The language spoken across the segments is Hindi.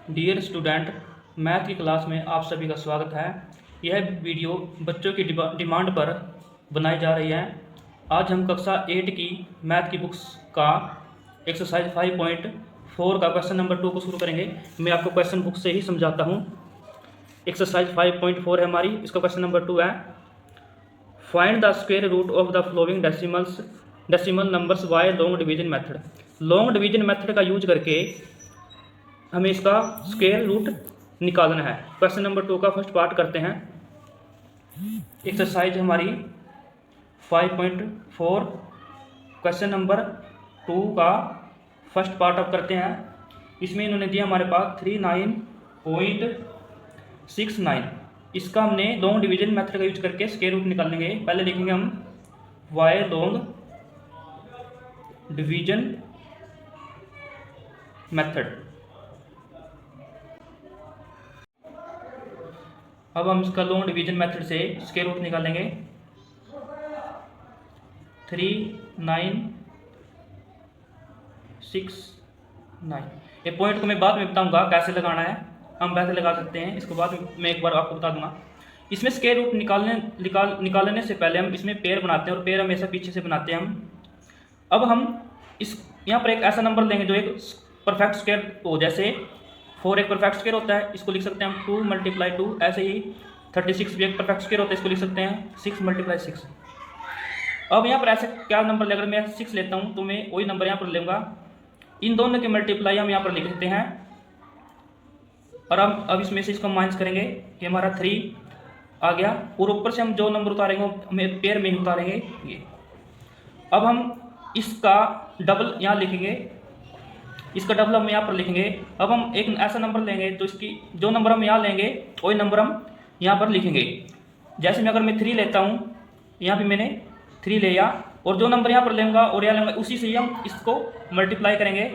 डियर स्टूडेंट, मैथ की क्लास में आप सभी का स्वागत है। यह वीडियो बच्चों की डिमांड पर बनाई जा रही है। आज हम कक्षा 8 की मैथ की बुक्स का एक्सरसाइज 5.4 का क्वेश्चन नंबर 2 को शुरू करेंगे। मैं आपको क्वेश्चन बुक से ही समझाता हूँ। एक्सरसाइज 5.4 है हमारी, इसका क्वेश्चन नंबर 2 है। Find the square root of the following decimal numbers by long division method. Long division method का यूज करके हमें इसका स्क्वायर रूट निकालना है। क्वेश्चन नंबर 2 का फर्स्ट पार्ट करते हैं। एक्सरसाइज हमारी 5.4 क्वेश्चन नंबर 2 का फर्स्ट पार्ट अब करते हैं। इसमें इन्होंने दिया हमारे पास 39.69। इसका हमने लॉन्ग डिवीजन मेथड का यूज करके स्क्वायर रूट निकालेंगे। पहले लिखेंगे हम वाई लॉन्ग डिवीजन मेथड। अब हम इसका लॉन्ग डिवीजन मेथड से स्क्वायर रूट निकालेंगे। 3969। ये पॉइंट को मैं बाद में बताऊंगा कैसे लगाना है, हम वैसे लगा सकते हैं, इसको बाद में मैं एक बार आपको बता दूंगा। इसमें स्क्वायर रूट निकालने से पहले हम इसमें पेयर बनाते हैं, और पेयर हमेशा पीछे से बनाते हैं हम। अब हम इस यहाँ पर एक ऐसा नंबर लेंगे जो एक परफेक्ट स्क्वायर हो। जैसे 4 एक परफेक्ट स्क्वायर होता है, इसको लिख सकते हैं हम 2 × 2। ऐसे ही 36 भी एक परफेक्ट स्क्वायर होता है, इसको लिख सकते हैं 6 × 6। अब यहाँ पर ऐसे क्या नंबर ले, अगर मैं 6 लेता हूँ तो मैं वही नंबर यहाँ पर लूँगा। इन दोनों के मल्टीप्लाई हम यहाँ पर लिख सकते हैं, और अब इसमें से इसको माइनस करेंगे, ये हमारा 3 आ गया। और ऊपर से हम जो नंबर उतारेंगे वो हमें पेयर में ही उतारेंगे ये। अब हम इसका डबल यहाँ लिखेंगे, इसका डबल हम यहाँ पर लिखेंगे। अब हम एक ऐसा नंबर लेंगे तो इसकी जो नंबर हम यहाँ लेंगे वही नंबर हम यहाँ पर लिखेंगे। जैसे मैं अगर मैं 3 लेता हूँ, यहाँ भी मैंने 3 लिया, और जो नंबर यहाँ पर लेंगे और यहाँ लेंगे उसी से ही हम इसको मल्टीप्लाई करेंगे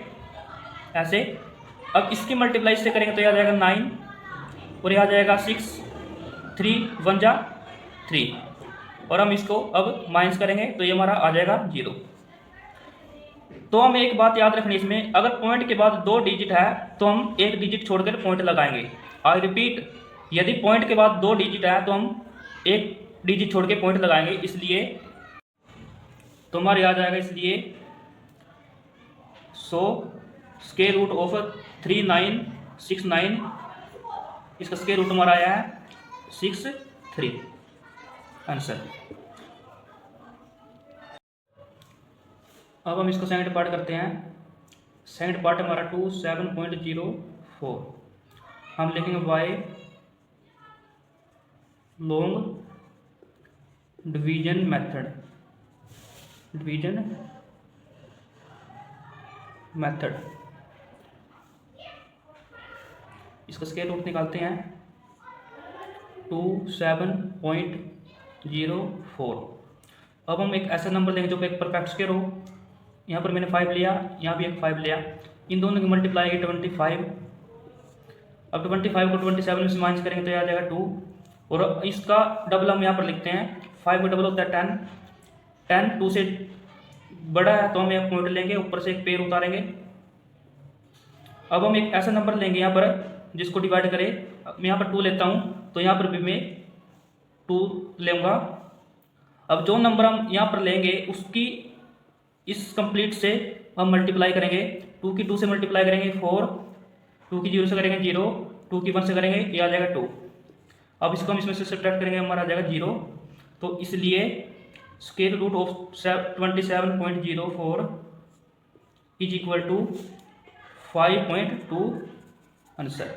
ऐसे। अब इसकी मल्टीप्लाई इससे करेंगे तो यह आ जाएगा 9, और यह आ जाएगा 6, 3 1 जा 3, और हम इसको अब माइनस करेंगे तो ये हमारा आ जाएगा 0। तो हम एक बात याद रखनी इसमें, अगर पॉइंट के बाद 2 डिजिट है तो हम एक डिजिट छोड़कर पॉइंट लगाएंगे। आई रिपीट, यदि पॉइंट के बाद 2 डिजिट है तो हम एक डिजिट छोड़ के पॉइंट लगाएंगे। इसलिए तो हमारे आ जाएगा, इसलिए स्क्वायर रूट ऑफ 3969, इसका स्क्वायर रूट हमारा आया है 63 आंसर। अब हम इसका सेकंड पार्ट करते हैं। सेकंड पार्ट हमारा 27.04। हम लिखेंगे वाई लॉन्ग डिवीजन मेथड। इसका स्क्वायर रूट निकालते हैं 27.04। अब हम एक ऐसा नंबर लेंगे जो एक परफेक्ट स्क्वायर हो। यहाँ पर मैंने 5 लिया, यहाँ भी एक 5 लिया, इन दोनों की मल्टीप्लाई है 25। अब 25 को 27 में से माइनस करेंगे तो यह आ जाएगा 2, और इसका डबल हम यहाँ पर लिखते हैं। 5 का डबल होता है 10, 10 2 से बड़ा है तो हम एक पॉइंट लेंगे, ऊपर से एक पेयर उतारेंगे। अब हम एक ऐसा नंबर लेंगे यहाँ पर जिसको डिवाइड करें। मैं यहाँ पर 2 लेता हूँ तो यहाँ पर भी मैं 2 लूँगा। अब जो नंबर हम यहाँ पर लेंगे उसकी इस कंप्लीट से हम मल्टीप्लाई करेंगे। 2 की 2 से मल्टीप्लाई करेंगे 4, 2 की 0 से करेंगे 0, 2 की 1 से करेंगे ये आ जाएगा 2। अब इसको हम इसमें से सब्ट्रैक्ट करेंगे, हमारा आ जाएगा 0। तो इसलिए square root of 27.04 is equal to 5.2 answer.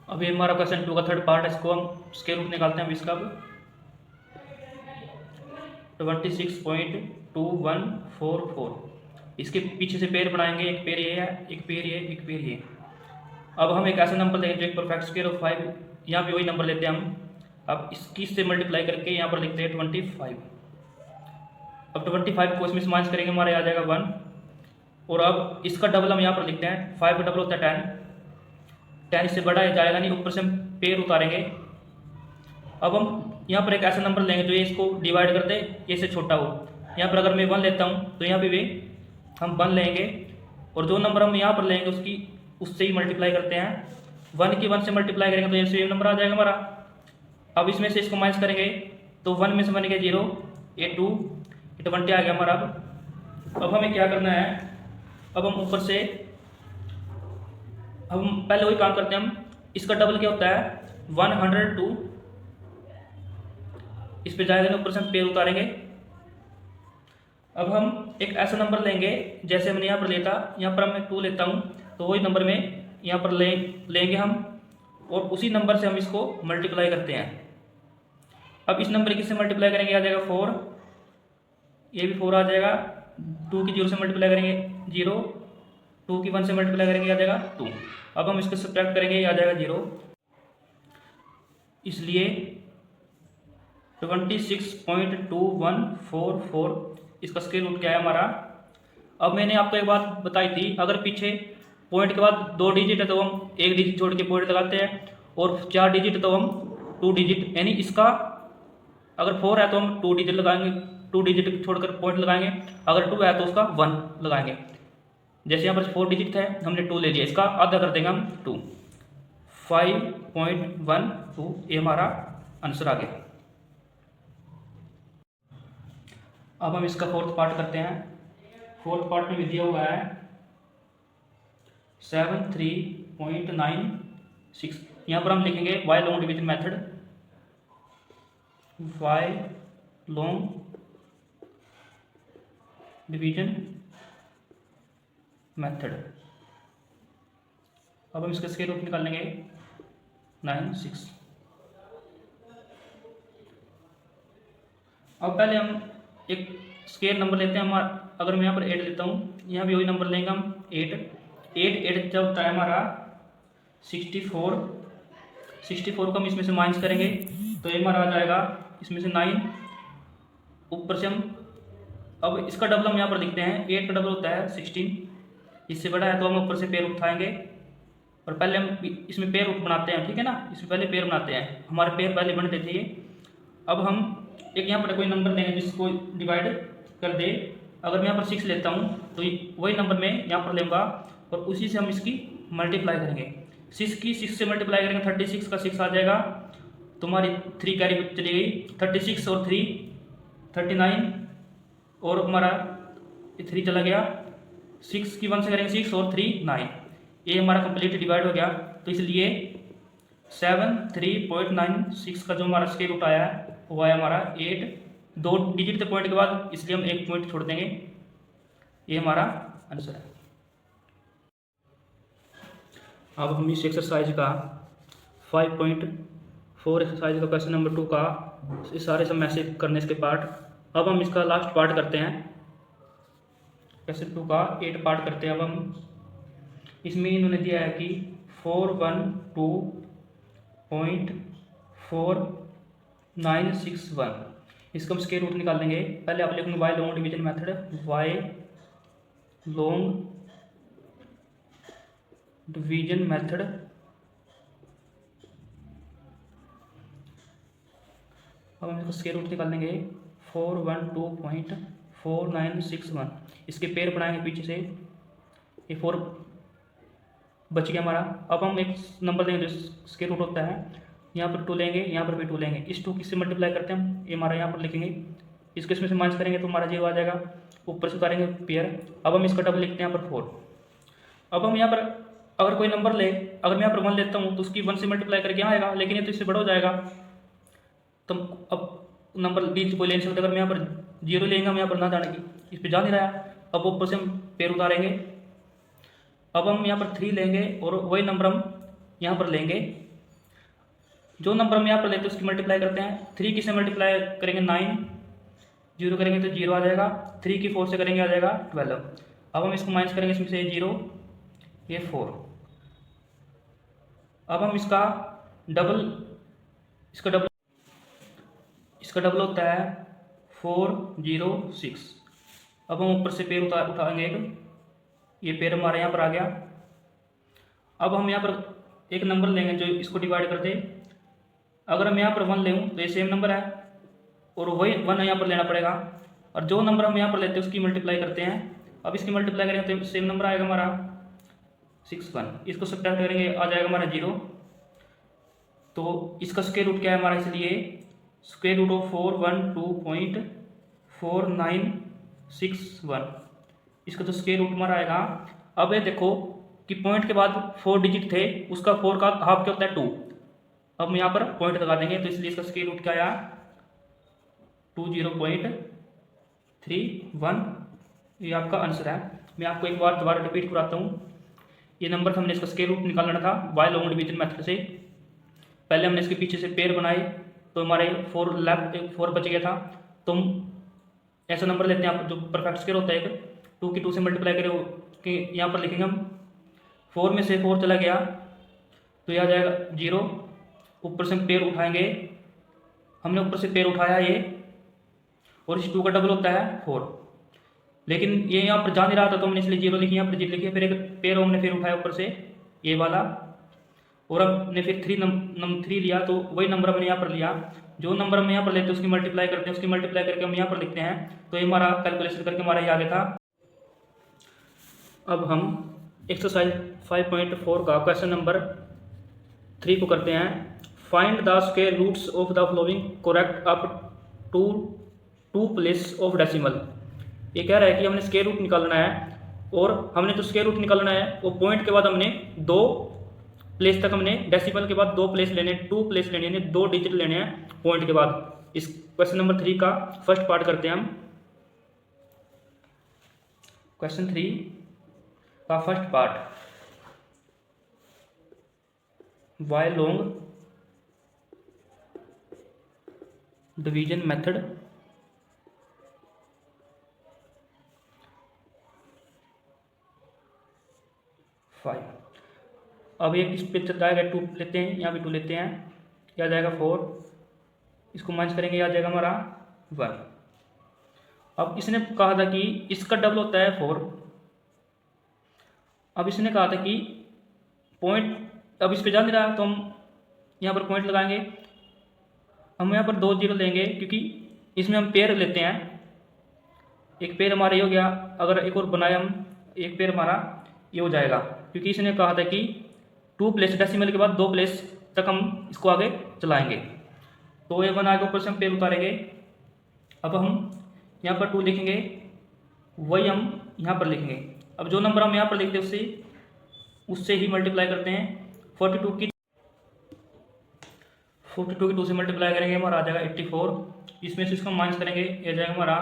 अब ये हमारा क्वेश्चन 2 का थर्ड पार्ट है, इसको हम स्क्वायर रूट निकालते हैं। हम इसका 26.2144, इसके पीछे से पेयर बनाएंगे, एक पेयर ये है, एक पेयर ये, एक पेयर ये। अब हम एक ऐसा नंबर लेंगे जो एक परफेक्ट स्क्वायर ऑफ 5, यहाँ भी वही नंबर लेते हैं हम। अब इसकी से मल्टीप्लाई करके यहाँ पर लिखते हैं 25। अब 25 को इसमें से माइनस करेंगे, हमारे आ जाएगा 1, और अब इसका डबल हम यहाँ पर लिखते हैं। 5 का डबल होता है 10, 10 इससे बड़ा जाएगा नहीं, ऊपर से हम पेयर उतारेंगे। अब हम यहाँ पर एक ऐसा नंबर लेंगे जो ये इसको डिवाइड कर दे, ये से छोटा हो। यहाँ पर अगर मैं 1 लेता हूँ तो यहाँ पे भी हम 1 लेंगे, और जो नंबर हम यहाँ पर लेंगे उससे ही मल्टीप्लाई करते हैं। 1 की 1 से मल्टीप्लाई करेंगे तो ये सेम नंबर आ जाएगा हमारा। अब इसमें से इसको माइनस करेंगे तो 1 में से बन गया 0, ये 2, ये 20 आ गया हमारा। अब हमें क्या करना है, अब हम ऊपर से हम पहले वही काम करते हैं। हम इसका डबल क्या होता है 102, इस पे जाएगा ऊपर से हम पेड़ उतारेंगे। अब हम एक ऐसा नंबर लेंगे जैसे हमने यहाँ पर लिया था, यहाँ पर मैं 2 लेता हूँ तो वही नंबर में यहाँ पर लेंगे हम, और उसी नंबर से हम इसको मल्टीप्लाई करते हैं। अब इस नंबर किससे मल्टीप्लाई करेंगे, आ जाएगा 4, ये भी 4 आ जाएगा। 2 की 0 से मल्टीप्लाई करेंगे 0, 2 की 1 से मल्टीप्लाई करेंगे आ जाएगा 2। अब हम इसको सब्ट्रैक्ट करेंगे, ये आ जाएगा 0। इसलिए 26.2144 इसका स्क्वायर रूट क्या है हमारा। अब मैंने आपको एक बात बताई थी, अगर पीछे पॉइंट के बाद 2 डिजिट है तो हम 1 डिजिट छोड़ के पॉइंट लगाते हैं, और 4 डिजिट है तो हम 2 डिजिट, यानी इसका अगर 4 है तो हम 2 डिजिट लगाएंगे, 2 डिजिट छोड़कर पॉइंट लगाएंगे। अगर 2 है तो उसका 1 लगाएंगे। जैसे यहाँ पर 4 डिजिट है, हमने 2 ले लिया, इसका आधा कर देंगे हम 2, 5.12, ये हमारा आंसर आ गया। अब हम इसका फोर्थ पार्ट करते हैं। फोर्थ पार्ट में भी दिया हुआ है 73.96। यहाँ पर हम लिखेंगे by long division method, by long division method. अब हम इसका स्क्वायर रूट निकालेंगे 96। अब पहले हम एक स्क्वायर नंबर लेते हैं हमारा। अगर मैं यहाँ पर 8 लेता हूँ, यहाँ भी वही नंबर लेंगे हम 8। 8 जब होता है हमारा 64, 64 को हम इसमें से माइनस करेंगे तो ये हमारा आ जाएगा इसमें से 9। ऊपर से हम अब इसका डबल हम यहाँ पर लिखते हैं, 8 का डबल होता है 16, इससे बड़ा है तो हम ऊपर से पेयर उठाएंगे, और पहले हम इसमें पेयर बनाते हैं, ठीक है ना। इसमें पहले पेयर बनाते हैं, हमारे पेयर पहले बन देते हैं। अब हम एक यहाँ पर कोई नंबर लेंगे जिसको डिवाइड कर दे। अगर मैं यहाँ पर 6 लेता हूँ तो वही नंबर मैं यहाँ पर लूँगा और उसी से हम इसकी मल्टीप्लाई करेंगे। 6 की 6 से मल्टीप्लाई करेंगे, 36 का 6 आ जाएगा, तुम्हारी 3 कैरी चली गई, 36 और 3 39, और हमारा 3 चला गया। 6 की 1 से करेंगे 6 और 3 9, ये हमारा कंप्लीट डिवाइड हो गया। तो इसलिए 73.96 का जो हमारा स्क्वायर रूट आया है वो है हमारा 8। 2 डिजिट थे पॉइंट के बाद, इसलिए हम 1 पॉइंट छोड़ देंगे, ये हमारा आंसर है। अब हम इस एक्सरसाइज का 5.4 एक्सरसाइज का क्वेश्चन नंबर 2 का इस सारे सब मैसेज करने इसके पार्ट, अब हम इसका लास्ट पार्ट करते हैं। क्वेश्चन 2 का 8 पार्ट करते हैं। अब हम इसमें इन्होंने दिया है कि 412.4961, इसका हम स्क्वायर रूट निकाल लेंगे। पहले आप लिखेंगे by long division method, by long division method. अब हम इसका स्क्वायर रूट निकाल लेंगे 412.4961, इसके पेयर बनाएंगे पीछे से, ये 4 बच गया हमारा। अब हम एक नंबर लेंगे जो स्क्वायर रूट होता है, यहाँ पर 2 लेंगे, यहाँ पर भी 2 लेंगे। इस 2 किससे मल्टीप्लाई करते हैं हम, ये हमारा यहाँ पर लिखेंगे, इसके इसमें से माइनस करेंगे तो हमारा 0 आ जाएगा, ऊपर से उतारेंगे पेयर। अब हम इसका डबल लिखते हैं यहाँ पर 4। अब हम यहाँ पर अगर कोई नंबर ले, अगर मैं यहाँ पर 1 लेता हूँ तो उसकी 1 से मल्टीप्लाई करके यहाँ आएगा, लेकिन ये तो इससे बड़ा हो जाएगा, तो अब नंबर बीच कोई ले नहीं सकता। अगर मैं यहाँ पर 0 लेंगे, हम यहाँ पर ना जाने की, इस पर जा नहीं रहा है। अब ऊपर से हम पेयर उतारेंगे। अब हम यहाँ पर 3 लेंगे और वही नंबर हम यहाँ पर लेंगे, जो नंबर हम यहाँ पर लेते हैं उसकी मल्टीप्लाई करते हैं। 3 किससे मल्टीप्लाई करेंगे 9, 0 करेंगे तो 0 आ जाएगा, 3 की 4 से करेंगे आ जाएगा 12। अब हम इसको माइनस करेंगे, इसमें से 0, ये 4। अब हम इसका डबल होता है 406। अब हम ऊपर से पेयर उठाएंगे, ये पेयर हमारे यहाँ पर आ गया। अब हम यहाँ पर एक नंबर लेंगे जो इसको डिवाइड कर दे। अगर हम यहाँ पर 1 लें तो ये सेम नंबर है, और वही 1 यहाँ पर लेना पड़ेगा, और जो नंबर हम यहाँ पर लेते हैं उसकी मल्टीप्लाई करते हैं। अब इसकी मल्टीप्लाई करेंगे तो सेम नंबर आएगा हमारा 61। इसको सब्ट्रैक्ट करेंगे आ जाएगा हमारा 0। तो इसका स्क्वायर रूट क्या है हमारा, इसलिए स्क्वायर रूट ऑफ 412.4961, इसका तो स्क्वायर रूट हमारा आएगा। अब ये देखो कि पॉइंट के बाद 4 डिजिट थे, उसका 4 का हाफ क्या होता है 2। अब हम यहाँ पर पॉइंट लगा देंगे तो इसलिए इसका स्क्वायर रूट क्या आया 20.31। ये आपका आंसर है। मैं आपको एक बार दोबारा रिपीट कराता हूँ। ये नंबर हमने इसका स्क्वायर रूट निकालना था बाय लॉन्ग डिवीजन मेथड से। पहले हमने इसके पीछे से पेयर बनाए तो हमारे 4 लेफ्ट 4 बच गया था। तो हम ऐसा नंबर लेते हैं आप जो परफेक्ट स्क्वायर होता है एक 2 की 2 से मल्टीप्लाई करें कि यहाँ पर लिखेंगे हम 4 में से 4 चला गया तो यह आ जाएगा 0। ऊपर से हम पेयर उठाएंगे, हमने ऊपर से पेयर उठाया ये, और इस 2 का डबल होता है 4, लेकिन ये यहाँ पर जा नहीं रहा था तो हमने इसलिए 0 लिखी, यहाँ पर 0 लिखी। फिर एक पेयर हमने फिर उठाया ऊपर से ये वाला, और हमने फिर 3 लिया तो वही नंबर हमने यहाँ पर लिया। जो नंबर हम यहाँ पर लेते हैं उसकी मल्टीप्लाई करते हैं, उसकी मल्टीप्लाई करके हम यहाँ पर लिखते हैं। तो ये हमारा कैलकुलेशन करके हमारा ये आ गया था। अब हम एक्सरसाइज 5.4 का क्वेश्चन नंबर 3 को करते हैं। Find the square roots of the following correct up to 2 place of decimal. ये कह रहा है कि हमने स्क्वायर रूट निकालना है, और हमने जो स्क्वायर रूट निकालना है वो पॉइंट के बाद हमने 2 प्लेस तक हमने डेसिमल के बाद 2 प्लेस लेने, 2 प्लेस लेने यानी 2 डिजिट लेने हैं पॉइंट के बाद। इस क्वेश्चन नंबर 3 का फर्स्ट पार्ट करते हैं हम। क्वेश्चन 3 का first part, by long division method five. अब ये किस पे चलता है, 2 लेते हैं, यहाँ भी 2 लेते हैं, यह आ जाएगा 4, इसको माइनस करेंगे यह आ जाएगा हमारा 1। अब इसने कहा था कि इसका डबल होता है 4। अब इसने कहा था कि पॉइंट, अब इस पे जा नहीं रहा तो हम यहाँ पर पॉइंट लगाएंगे। हम यहाँ पर 2 0 लेंगे क्योंकि इसमें हम पेयर लेते हैं। एक पेयर हमारा ये हो गया, अगर एक और बनाए हम एक पेयर हमारा ये हो जाएगा, क्योंकि इसने कहा था कि 2 प्लेस डेसिमल के बाद 2 प्लेस तक हम इसको आगे चलाएंगे। तो ये बना के ऊपर से हम पेयर उतारेंगे। अब हम यहाँ पर 2 लिखेंगे, वही हम यहाँ पर लिखेंगे। अब जो नंबर हम यहाँ पर लिखते हैं उससे ही मल्टीप्लाई करते हैं। 42 की 2 से मल्टीप्लाई करेंगे हमारा आ जाएगा 84। इसमें से इसको माइनस करेंगे ये जाएगा हमारा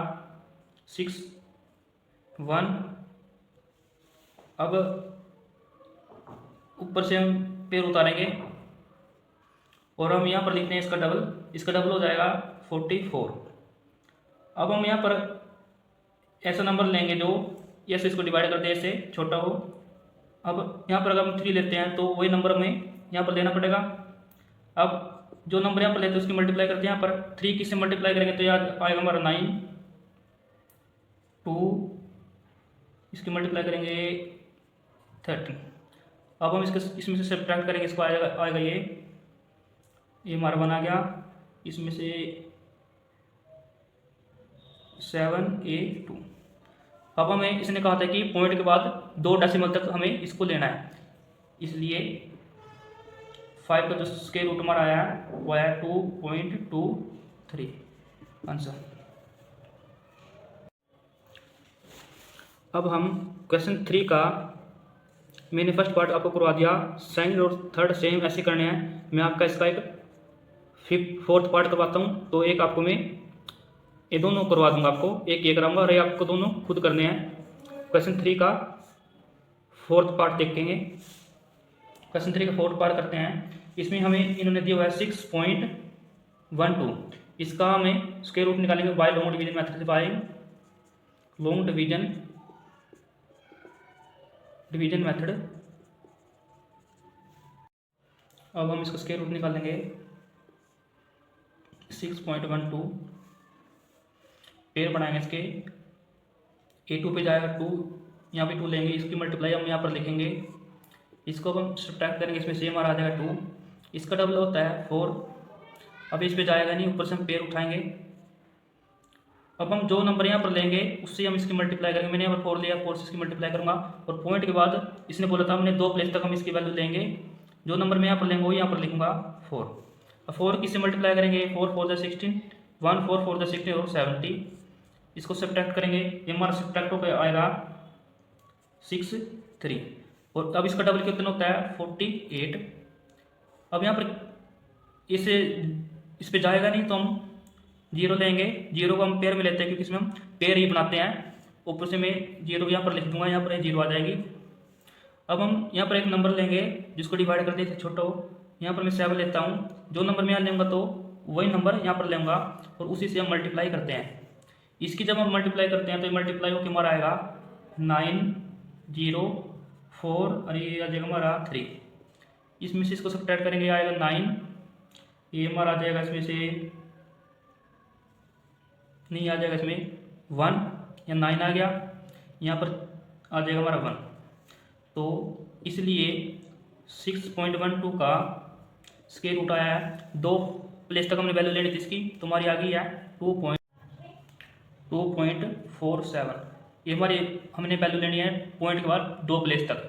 61। अब ऊपर से हम पेयर उतारेंगे और हम यहाँ पर लिखते हैं इसका डबल हो जाएगा 44। अब हम यहाँ पर ऐसा नंबर लेंगे जो ऐसे इसको डिवाइड करते हैं ऐसे छोटा हो। अब यहाँ पर अगर हम 3 लेते हैं तो वही नंबर हमें यहाँ पर लेना पड़ेगा। अब जो नंबर यहाँ पर लेते हैं उसकी मल्टीप्लाई करते हैं, यहाँ पर 3 किससे मल्टीप्लाई करेंगे तो याद आएगा हमारा 9, 2 इसकी मल्टीप्लाई करेंगे 13। अब हम इसमें से सब्ट्रैक्ट करेंगे, इसको आएगा ये हमारा बना गया। इसमें से 7 8 2। अब हमें इसने कहा था कि पॉइंट के बाद 2 डेसिमल तक हमें इसको लेना है, इसलिए 5 का जो स्क्वायर रूट हमारा आया है वो आया 2.23 आंसर। अब हम क्वेश्चन 3 का मैंने फर्स्ट पार्ट आपको करवा दिया, सेकंड और थर्ड सेम ऐसे करने हैं। मैं आपका इसका एक 4th पार्ट करवाता हूँ, तो एक आपको मैं ये दोनों करवा दूंगा, आपको एक ये कराऊंगा और ये आपको दोनों खुद करने हैं। क्वेश्चन 3 का 4th पार्ट देखेंगे। क्वेश्चन 3 का 4th पार्ट करते हैं। इसमें हमें इन्होंने दिया हुआ है 6.12। इसका हमें स्क्वायर रूट निकालेंगे बाय लॉन्ग डिवीजन मेथड से, बाय लॉन्ग डिवीजन मेथड। अब हम इसका स्क्वायर रूट निकालेंगे 6.12, पेयर बनाएंगे इसके, A2 पे जाएगा 2, यहाँ पे 2 लेंगे, इसकी मल्टीप्लाई हम यहाँ पर लिखेंगे, इसको हम सब्ट्रैक्ट करेंगे, इसमें सेम आ जाएगा 2, इसका डबल होता है 4। अब इस पे जाएगा नहीं, ऊपर से हम पेयर उठाएंगे अब हम जो नंबर यहाँ पर लेंगे उससे हम इसकी मल्टीप्लाई करेंगे। मैंने यहाँ पर 4 लिया, 4 से इसकी मल्टीप्लाई करूँगा और पॉइंट के बाद इसने बोला था हमने 2 प्लेस तक हम इसकी वैल्यू लेंगे। जो नंबर मैं यहाँ पर लेंगे वो यहाँ पर लिखूँगा 4। अब 4 किससे मल्टीप्लाई करेंगे, 4 4 × 16, 1 4 4 × 16 और 70। इसको सब्ट्रैक्ट करेंगे, ये हमारा सब्ट्रैक्ट होकर आएगा 6 3। और अब इसका डबल कितना होता है 48। अब यहाँ पर इसे इस पे जाएगा नहीं तो हम 0 लेंगे। 0 को हम पेयर में लेते हैं क्योंकि इसमें हम पेयर ही बनाते हैं। ऊपर से मैं 0 यहाँ पर लिख दूंगा, यहाँ पर 0 आ जाएगी। अब हम यहाँ पर एक नंबर लेंगे जिसको डिवाइड कर देते छोटा हो। यहाँ पर मैं 7 लेता हूँ। जो नंबर मैं यहाँ लूँगा तो वही नंबर यहाँ पर लूँगा और उसी से हम मल्टीप्लाई करते हैं। इसकी जब हम मल्टीप्लाई करते हैं तो ये मल्टीप्लाई होकर हमारा आएगा 9 0 4 और ये आ जाएगा हमारा 3। इसमें से इसको सब्ट्रैक्ट करेंगे, आएगा 9। ये हमारा आ जाएगा इसमें से नहीं आ जाएगा, इसमें 1 या 9 आ गया, यहाँ पर आ जाएगा हमारा 1। तो इसलिए 6.12 का स्क्वायर रूट आया है। 2 प्लेस तक हमने वैल्यू लेनी थी इसकी, तो हमारी आ गई है 2.47। ये हमारी हमने वैल्यू लेनी है पॉइंट के बाद 2 प्लेस तक।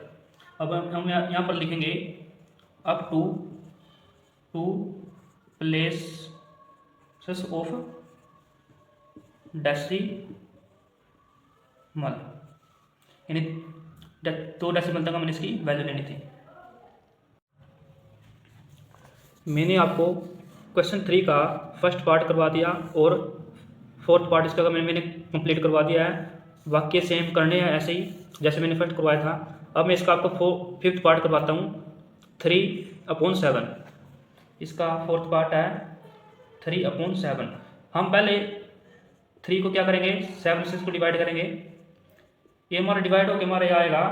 अब हम यहाँ पर लिखेंगे up to 2 places of decimal, यानी 2 डेसिमल तक हमने इसकी वैल्यू लेनी थी। मैंने आपको क्वेश्चन 3 का फर्स्ट पार्ट करवा दिया और फोर्थ पार्ट इसका मैंने कंप्लीट करवा दिया है। वाक्य सेम करने हैं ऐसे ही जैसे मैंने फर्स्ट करवाया था। अब मैं इसका आपको 5th पार्ट करवाता हूँ, 3/7। इसका 4th पार्ट है 3/7। हम पहले 3 को क्या करेंगे, 7 से इसको डिवाइड करेंगे। ये हमारा डिवाइड होकर हमारा ये आएगा,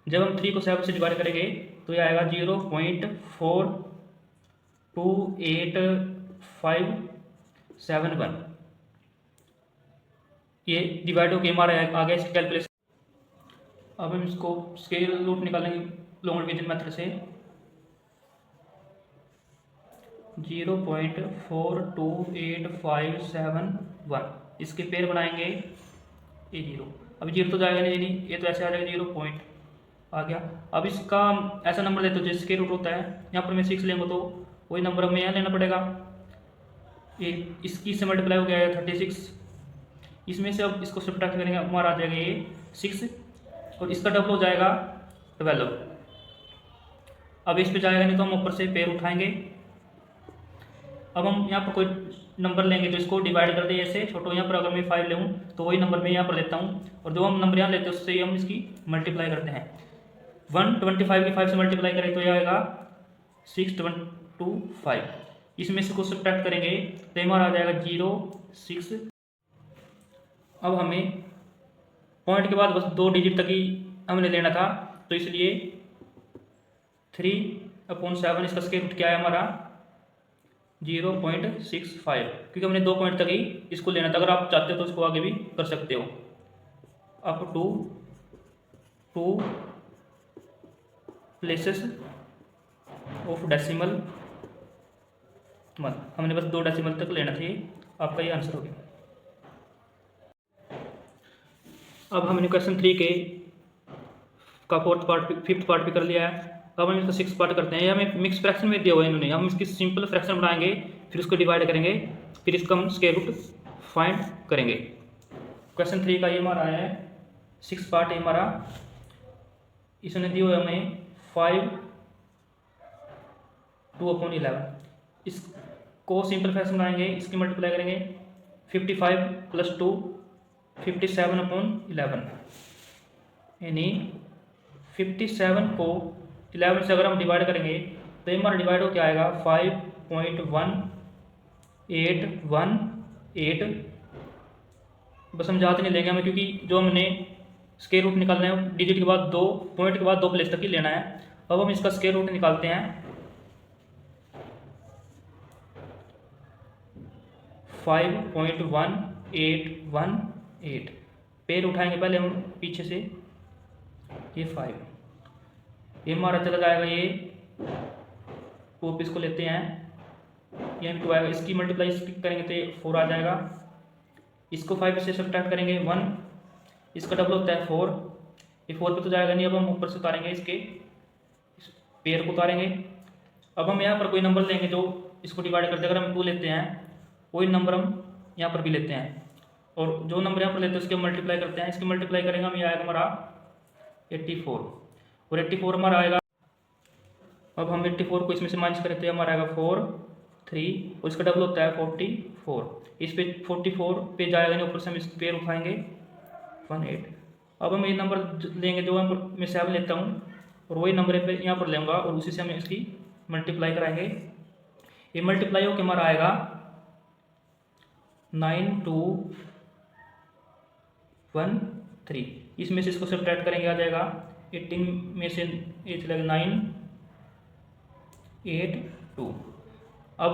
जब हम 3 को 7 से डिवाइड करेंगे तो ये आएगा 0.428571। ये डिवाइड होकर हमारा आ गया इसकी कैलकुलेशन। अब हम इसको स्केल रूट निकालेंगे लॉन्ग डिवीजन मेथड से। 0.428571 इसके पेयर बनाएंगे, ये 0। अब 0 तो जाएगा नहीं, ये तो ऐसे आ जाएगा 0 पॉइंट आ गया। अब इसका ऐसा नंबर लेते हो जो स्क्वायर रूट होता है, यहाँ पर मैं 6 लेंगे तो वही नंबर हमें यहाँ लेना पड़ेगा। ये इसकी से मल्टीप्लाई हो गया है 36। इसमें से अब इसको सब्ट्रैक्ट करेंगे, हमारा आ जाएगा ये 6 और इसका डबल हो जाएगा 12। अब इस पे जाएगा नहीं तो हम ऊपर से पेयर उठाएंगे। अब हम यहाँ पर कोई नंबर लेंगे जो इसको डिवाइड कर दे ऐसे छोटो। यहाँ पर अगर मैं 5 लूँ तो वही नंबर मैं यहाँ पर लेता हूँ और जो हम नंबर यहाँ लेते हैं उससे हम इसकी मल्टीप्लाई करते हैं। 125 की 5 से मल्टीप्लाई करें तो ये आएगा 625। इसमें से कुछ सब्ट्रैक्ट करेंगे तो हमारा आ जाएगा 0 6। अब हमें पॉइंट के बाद बस 2 डिजिट तक ही हमने लेना था, तो इसलिए 3/7 इसका स्क्वायर रूट क्या है हमारा 0.65, क्योंकि हमने 2 पॉइंट तक ही इसको लेना था। अगर आप चाहते हो तो इसको आगे भी कर सकते हो। Up to 2 places of decimal, हमने बस 2 डेसिमल तक लेना था। आपका ये आंसर हो गया। अब हमने क्वेश्चन 3 का 4th पार्ट 5th पार्ट भी कर लिया है। अब हम इसका 6th पार्ट करते हैं। हमें मिक्स फ्रैक्शन में दिया हुआ है इन्होंने, हम इसकी सिंपल फ्रैक्शन बनाएंगे, फिर उसको डिवाइड करेंगे, फिर इसका हम स्क्वायर रूट फाइंड करेंगे। क्वेश्चन 3 का ये हमारा है 6th पार्ट है हमारा। इसने दिया हुआ है हमें 5/2/11। इसको सिंपल फ्रैक्शन बनाएंगे, इसकी मल्टीप्लाई करेंगे 55 + 2 57/11, यानी 57 को 11 से अगर हम डिवाइड करेंगे तो हमारा डिवाइड हो क्या आएगा 5.1818। बस हम ज़्यादा नहीं लेंगे हमें, क्योंकि जो हमने स्क्वायर रूट निकालना है डिजिट के बाद 2 पॉइंट के बाद 2 प्लेस तक ही लेना है। अब हम इसका स्क्वायर रूट निकालते हैं। 5.1818 पेड़ उठाएंगे पहले हम पीछे से, ये 5, ये हमारा चला जाएगा, ये 2 इसको लेते हैं, ये 2 आएगा। इसकी मल्टीप्लाई करेंगे तो 4 आ जाएगा। इसको 5 से सब्ट्रैक्ट करेंगे 1, इसका डबल होता है 4, ये 4 पे तो जाएगा नहीं। अब हम ऊपर से उतारेंगे इसके, इस पेयर को उतारेंगे। अब हम यहाँ पर कोई नंबर लेंगे जो इसको डिवाइड करते हैं। अगर हम 2 लेते हैं, वही नंबर हम यहाँ पर भी लेते हैं, और जो नंबर यहाँ पर लेते हैं उसके मल्टीप्लाई करते हैं। इसके मल्टीप्लाई करेंगे हम, ये आएगा हमारा 84, और 84 हमारा आएगा। अब हम 84 को इसमें से माइनस करते हैं, हमारा आएगा 4, 3, और इसका डबल होता है 44। इस पे 44 पे जाएगा नहीं, ऊपर से हम इस पेयर उठाएंगे 18। अब हम ये नंबर लेंगे जो मैं 7 लेता हूँ, और वही नंबर पे यहाँ पर लेंगे और उसी से हम इसकी मल्टीप्लाई कराएंगे। ये मल्टीप्लाई होकर हमारा आएगा 9213। इसमें से इसको सब्ट्रैक्ट करेंगे, आ जाएगा 18 में से ये चलेगा 982। अब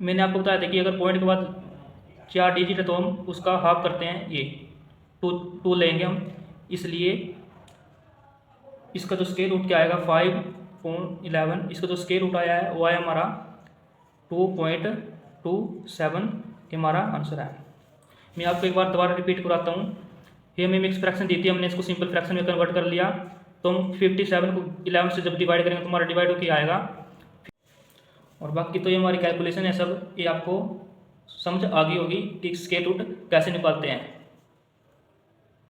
मैंने आपको बताया था कि अगर पॉइंट के बाद 4 डिजिट है तो हम उसका हाफ करते हैं, ये 2 लेंगे हम। इसलिए इसका जो स्क्वायर रूट क्या आएगा 5.11, इसका जो स्क्वायर रूट आया है वो आया हमारा 2.27, ये हमारा आंसर है। मैं आपको एक बार दोबारा रिपीट कराता हूँ। ये हमें मिक्स फ्रैक्शन दी थी, हमने इसको सिंपल फ्रैक्शन में कन्वर्ट कर लिया। तो हम 57 को 11 से जब डिवाइड करेंगे तो हमारा डिवाइड होकर आएगा। और बाकी तो ये हमारी कैलकुलेशन है सब, ये आपको समझ आ गई होगी कि स्क्वायर रूट कैसे निकालते हैं।